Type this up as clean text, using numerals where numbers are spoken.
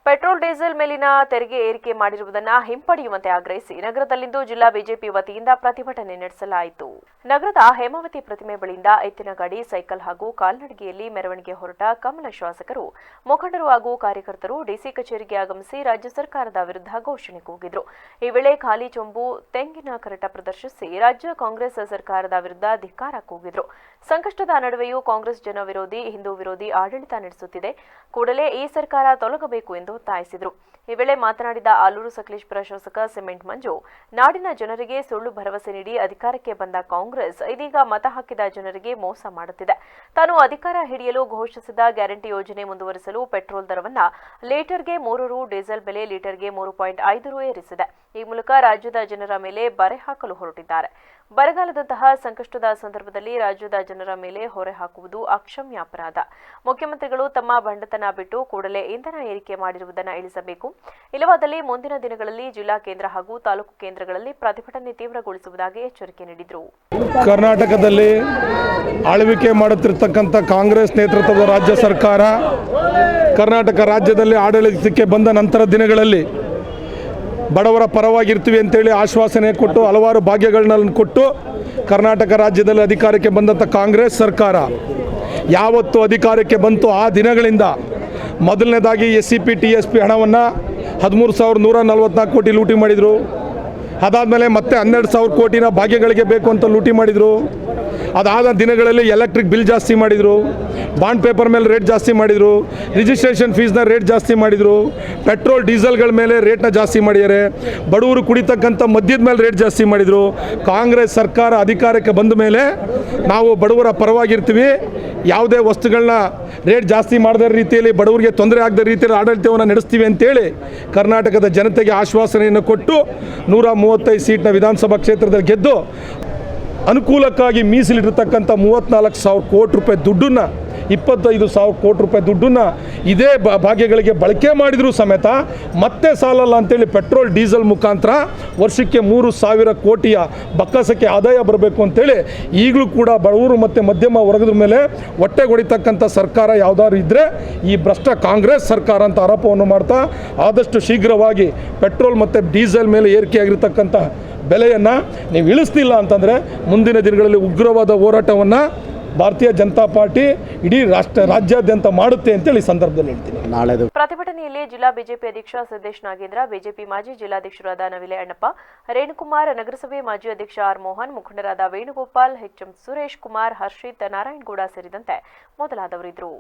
Petrol diesel ಮೇಲಿನ ತೆರಿಗೆ ಏರಿಕೆ ಮಾಡಿರುವುದನ್ನು ಹಿಂಪಡೆಯುವಂತೆ ಆಗ್ರಹಿಸಿ ನಗರದಲ್ಲಿಂದು ಜಿಲ್ಲಾ ಬಿಜೆಪಿ ವತಿಯಿಂದ ಪ್ರತಿಭಟನೆ ನಡೆಸಲಾಯಿತು. ನಗರದ ಹೇಮಾವತಿ ಪ್ರತಿಮೆ ಬಳಿಯಿಂದ ಎತ್ತಿನ ಗಾಡಿ, ಸೈಕಲ್ ಹಾಗೂ ಕಾಲ್ನಡಿಗೆಯಲ್ಲಿ ಮೆರವಣಿಗೆ ಹೊರಟ ಕಮಲ ಶಾಸಕರು, ಮುಖಂಡರು ಹಾಗೂ ಕಾರ್ಯಕರ್ತರು ಡಿಸಿ ಕಚೇರಿಗೆ ಆಗಮಿಸಿ ರಾಜ್ಯ ಸರ್ಕಾರದ ವಿರುದ್ಧ ಘೋಷಣೆ ಕೂಗಿದರು. ಈ ವೇಳೆ ಖಾಲಿ ಚೊಂಬು, ತೆಂಗಿನ ಕರಟ ಪ್ರದರ್ಶಿಸಿ ರಾಜ್ಯ ಕಾಂಗ್ರೆಸ್ ಸರ್ಕಾರದ ವಿರುದ್ಧ ಧಿಕ್ಕಾರ ಕೂಗಿದರು. ಸಂಕಷ್ಟದ ನಡುವೆಯೂ ಕಾಂಗ್ರೆಸ್ ಜನ ವಿರೋಧಿ, ಹಿಂದೂ ವಿರೋಧಿ ಆಡಳಿತ ನಡೆಸುತ್ತಿದೆ, ಕೂಡಲೇ ಈ ಸರ್ಕಾರ ತೊಲಗಬೇಕು ಎಂದು ಒತ್ತಾಯಿಸಿದರು. ಈ ವೇಳೆ ಮಾತನಾಡಿದ ಆಲೂರು ಸಕಲೇಶಪುರ ಶಾಸಕ ಸಿಮೆಂಟ್ ಮಂಜು, ನಾಡಿನ ಜನರಿಗೆ ಸುಳ್ಳು ಭರವಸೆ ನೀಡಿ ಅಧಿಕಾರಕ್ಕೆ ಬಂದ ಕಾಂಗ್ರೆಸ್ ಇದೀಗ ಮತ ಹಾಕಿದ ಜನರಿಗೆ ಮೋಸ ಮಾಡುತ್ತಿದೆ. ತಾನು ಅಧಿಕಾರ ಹಿಡಿಯಲು ಘೋಷಿಸಿದ ಗ್ಯಾರಂಟಿ ಯೋಜನೆ ಮುಂದುವರಿಸಲು ಪೆಟ್ರೋಲ್ ದರವನ್ನು ಲೀಟರ್ಗೆ 3 ರು, ಡೀಸೆಲ್ ಬೆಲೆ ಲೀಟರ್ಗೆ 3.5 ರು ಏರಿಸಿದೆ. ಈ ಮೂಲಕ ರಾಜ್ಯದ ಜನರ ಮೇಲೆ ಬರೆ ಹಾಕಲು ಹೊರಟಿದ್ದಾರೆ. ಬರಗಾಲದಂತಹ ಸಂಕಷ್ಟದ ಸಂದರ್ಭದಲ್ಲಿ ರಾಜ್ಯದ ಜನರ ಮೇಲೆ ಹೊರೆ ಹಾಕುವುದು ಅಕ್ಷಮ್ಯ ಅಪರಾಧ. ಮುಖ್ಯಮಂತ್ರಿಗಳು ತಮ್ಮ ಬಂಡತನ ಬಿಟ್ಟು ಕೂಡಲೇ ಇಂಧನ ಏರಿಕೆ ಮಾಡಿರುವುದನ್ನು ಇಳಿಸಬೇಕು. ಇಲ್ಲವಾದಲ್ಲಿ ಮುಂದಿನ ದಿನಗಳಲ್ಲಿ ಜಿಲ್ಲಾ ಕೇಂದ್ರ ಹಾಗೂ ತಾಲೂಕು ಕೇಂದ್ರಗಳಲ್ಲಿ ಪ್ರತಿಭಟನೆ ತೀವ್ರಗೊಳಿಸುವುದಾಗಿ ಎಚ್ಚರಿಕೆ ನೀಡಿದರು. ಕರ್ನಾಟಕದಲ್ಲಿ ಆಳ್ವಿಕೆ ಮಾಡುತ್ತಿರತಕ್ಕಂಥ ಕಾಂಗ್ರೆಸ್ ನೇತೃತ್ವದ ರಾಜ್ಯ ಸರ್ಕಾರ ಕರ್ನಾಟಕ ರಾಜ್ಯದಲ್ಲಿ ಆಡಳಿತಕ್ಕೆ ಬಂದ ನಂತರ ದಿನಗಳಲ್ಲಿ ಬಡವರ ಪರವಾಗಿರ್ತೀವಿ ಅಂತೇಳಿ ಆಶ್ವಾಸನೆ ಕೊಟ್ಟು ಹಲವಾರು ಭಾಗ್ಯಗಳನ್ನ ಕೊಟ್ಟು ಕರ್ನಾಟಕ ರಾಜ್ಯದಲ್ಲಿ ಅಧಿಕಾರಕ್ಕೆ ಬಂದಂಥ ಕಾಂಗ್ರೆಸ್ ಸರ್ಕಾರ ಯಾವತ್ತು ಅಧಿಕಾರಕ್ಕೆ ಬಂತು ಆ ದಿನಗಳಿಂದ ಮೊದಲನೇದಾಗಿ SCP TSP ಹಣವನ್ನು 13,144 ಕೋಟಿ ಲೂಟಿ ಮಾಡಿದರು. ಅದಾದಮೇಲೆ ಮತ್ತೆ 12,000 ಕೋಟಿನ ಭಾಗ್ಯಗಳಿಗೆ ಬೇಕು ಅಂತ ಲೂಟಿ ಮಾಡಿದರು. ಅದಾದ ದಿನಗಳಲ್ಲಿ ಎಲೆಕ್ಟ್ರಿಕ್ ಬಿಲ್ ಜಾಸ್ತಿ ಮಾಡಿದರು, ಬಾಂಡ್ ಪೇಪರ್ ಮೇಲೆ ರೇಟ್ ಜಾಸ್ತಿ ಮಾಡಿದರು, ರಿಜಿಸ್ಟ್ರೇಷನ್ ಫೀಸ್ನ ರೇಟ್ ಜಾಸ್ತಿ ಮಾಡಿದರು, ಪೆಟ್ರೋಲ್ ಡೀಸೆಲ್ಗಳ ಮೇಲೆ ರೇಟ್ನ ಜಾಸ್ತಿ ಮಾಡಿದ್ದಾರೆ, ಬಡವರು ಕುಡಿತಕ್ಕಂಥ ಮದ್ಯದ ಮೇಲೆ ರೇಟ್ ಜಾಸ್ತಿ ಮಾಡಿದರು. ಕಾಂಗ್ರೆಸ್ ಸರ್ಕಾರ ಅಧಿಕಾರಕ್ಕೆ ಬಂದ ಮೇಲೆ ನಾವು ಬಡವರ ಪರವಾಗಿರ್ತೀವಿ, ಯಾವುದೇ ವಸ್ತುಗಳನ್ನ ರೇಟ್ ಜಾಸ್ತಿ ಮಾಡದ ರೀತಿಯಲ್ಲಿ ಬಡವರಿಗೆ ತೊಂದರೆ ಆಗದ ರೀತಿಯಲ್ಲಿ ಆಡಳಿತವನ್ನು ನಡೆಸ್ತೀವಿ ಅಂತೇಳಿ ಕರ್ನಾಟಕದ ಜನತೆಗೆ ಆಶ್ವಾಸನೆಯನ್ನು ಕೊಟ್ಟು 135 ಸೀಟ್ನ ವಿಧಾನಸಭಾ ಕ್ಷೇತ್ರದಲ್ಲಿ ಗೆದ್ದು ಅನುಕೂಲಕ್ಕಾಗಿ ಮೀಸಲಿಟ್ಟಿರ್ತಕ್ಕಂಥ 34,000 ಕೋಟಿ ರೂಪಾಯಿ ದುಡ್ಡನ್ನು 25,000 ಕೋಟಿ ರೂಪಾಯಿ ದುಡ್ಡನ್ನು ಇದೇ ಭಾಗ್ಯಗಳಿಗೆ ಬಳಕೆ ಮಾಡಿದರೂ ಸಮೇತ ಮತ್ತೆ ಸಾಲಲ್ಲ ಅಂತೇಳಿ ಪೆಟ್ರೋಲ್ ಡೀಸೆಲ್ ಮುಖಾಂತರ ವರ್ಷಕ್ಕೆ 3,000 ಕೋಟಿಯ ಬಕ್ಕಸಕ್ಕೆ ಆದಾಯ ಬರಬೇಕು ಅಂತೇಳಿ ಈಗಲೂ ಕೂಡ ಬಡವರು ಮತ್ತು ಮಧ್ಯಮ ವರ್ಗದ ಮೇಲೆ ಹೊಟ್ಟೆ ಹೊಡಿತಕ್ಕಂಥ ಸರ್ಕಾರ ಯಾವುದಾದ್ರು ಇದ್ದರೆ ಈ ಭ್ರಷ್ಟ ಕಾಂಗ್ರೆಸ್ ಸರ್ಕಾರ ಅಂತ ಆರೋಪವನ್ನು ಮಾಡ್ತಾ ಆದಷ್ಟು ಶೀಘ್ರವಾಗಿ ಪೆಟ್ರೋಲ್ ಮತ್ತು ಡೀಸೆಲ್ ಮೇಲೆ ಏರಿಕೆಯಾಗಿರ್ತಕ್ಕಂಥ ಬೆಲೆಯನ್ನು ನೀವು ಇಳಿಸ್ತಿಲ್ಲ ಅಂತಂದರೆ ಮುಂದಿನ ದಿನಗಳಲ್ಲಿ ಉಗ್ರವಾದ ಹೋರಾಟವನ್ನು ಭಾರತೀಯ ಜನತಾ ಪಾರ್ಟಿ ಇಡೀ ರಾಜ್ಯಾದ್ಯಂತ ಮಾಡುತ್ತೆ ಅಂತೇಳಿ ಸಂದರ್ಭದಲ್ಲಿ ಹೇಳ್ತೀನಿ. ನಾಳೆದು ಪ್ರತಿಭಟನೆಯಲ್ಲಿ ಜಿಲ್ಲಾ ಬಿಜೆಪಿ ಅಧ್ಯಕ್ಷ ಸಿದ್ದೇಶ್ ನಾಗೇಂದ್ರ, ಬಿಜೆಪಿ ಮಾಜಿ ಜಿಲ್ಲಾಧ್ಯಕ್ಷರಾದ ನವಿಲೆ ಅಣ್ಣಪ್ಪ, ರೇಣುಕುಮಾರ್, ನಗರಸಭೆ ಮಾಜಿ ಅಧ್ಯಕ್ಷ ಆರ್ ಮೋಹನ್, ಮುಖಂಡರಾದ ವೇಣುಗೋಪಾಲ್, HM ಸುರೇಶ್ ಕುಮಾರ್, ಹರ್ಷಿತ್, ನಾರಾಯಣಗೌಡ ಸೇರಿದಂತೆ ಮೊದಲಾದವರಿದ್ದರು.